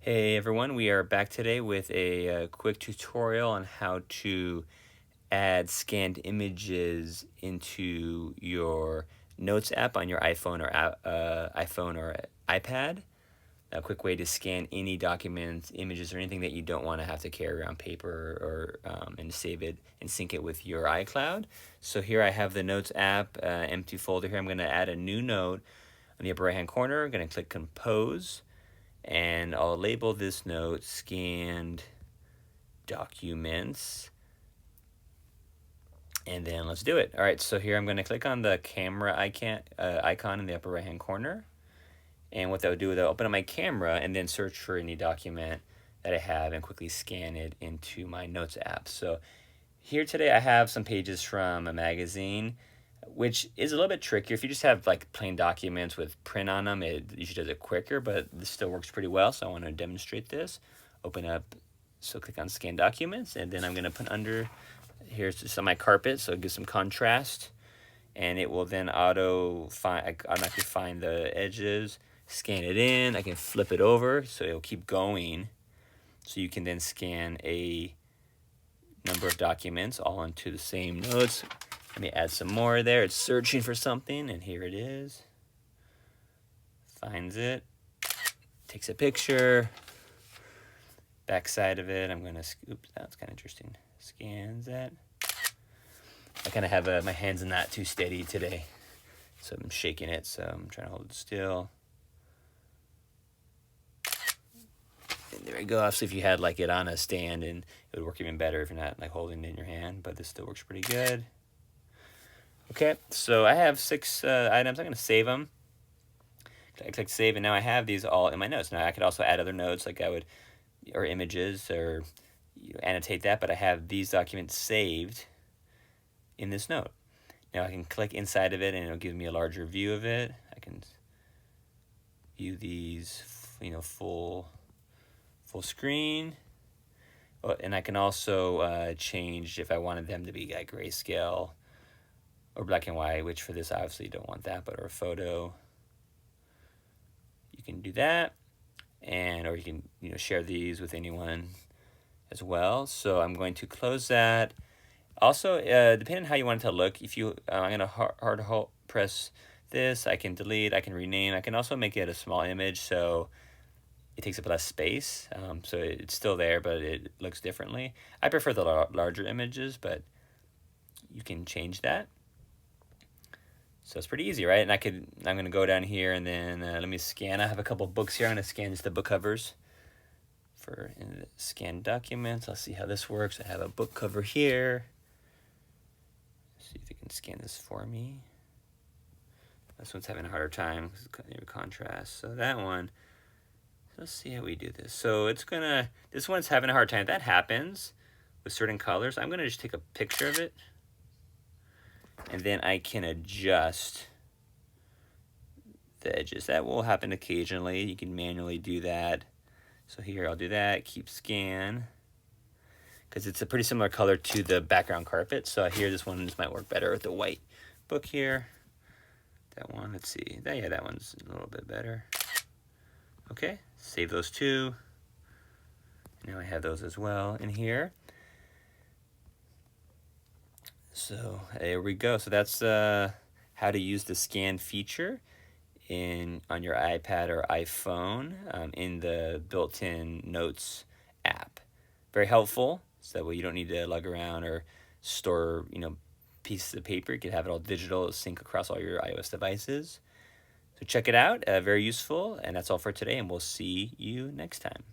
Hey everyone, we are back today with a quick tutorial on how to add scanned images into your Notes app on your iPhone or iPad. A quick way to scan any documents, images, or anything that you don't want to have to carry around paper or and save it and sync it with your iCloud. So here I have the Notes app, empty folder here. I'm going to add a new note on the upper right hand corner. I'm going to click Compose. And I'll label this note scanned documents. And then let's do it. All right, so here I'm going to click on the camera icon in the upper right hand corner. And what that would do is I'll open up my camera and then search for any document that I have and quickly scan it into my Notes app. So here today I have some pages from a magazine, which is a little bit trickier. If you just have like plain documents with print on them, it usually does it quicker, but this still works pretty well. So I want to demonstrate this. Open up, so click on Scan Documents, and then I'm going to put under, here's just on my carpet, so it gives some contrast, and it will then automatically find the edges, scan it in. I can flip it over, so it'll keep going. So you can then scan a number of documents all into the same notes. Let me add some more there. It's searching for something, and here it is. Finds it, takes a picture. Back side of it, I'm going to, oops, that's kind of interesting. Scans that. I kind of have my hands are not too steady today, so I'm shaking it, so I'm trying to hold it still. And there we go. Obviously, if you had like it on a stand, and it would work even better if you're not like holding it in your hand, but this still works pretty good. Okay, so I have 6 items. I'm going to save them. I click save, and now I have these all in my notes. Now I could also add other notes, like I would, or images, or annotate that, but I have these documents saved in this note. Now I can click inside of it, and it'll give me a larger view of it. I can view these, full screen. Oh, and I can also change if I wanted them to be like grayscale or black and white, which for this obviously you don't want that, but or a photo. You can do that, and or you can share these with anyone as well. So I'm going to close that. Also, depending on how you want it to look, if you I'm gonna hard press this, I can delete, I can rename, I can also make it a small image so it takes up less space. So it's still there, but it looks differently. I prefer the larger images, but you can change that. So it's pretty easy, right? And I'm going to go down here and then let me scan. I have a couple books here. I'm going to scan just the book covers for scan documents. I'll see how this works. I have a book cover here. Let's see if you can scan this for me. This one's having a harder time because it's contrast. So that one, let's see how we do this. So this one's having a hard time. If that happens with certain colors, I'm going to just take a picture of it. And then I can adjust the edges. That will happen occasionally. You can manually do that. So here I'll do that, keep scan, because it's a pretty similar color to the background carpet. So here this might work better with the white book here. That one, let's see. Yeah, that one's a little bit better. Okay, save those two. Now I have those as well in here. So there we go. So that's how to use the scan feature on your iPad or iPhone in the built-in Notes app. Very helpful. So that way you don't need to lug around or store pieces of paper. You can have it all digital, sync across all your iOS devices. So check it out. Very useful. And that's all for today. And we'll see you next time.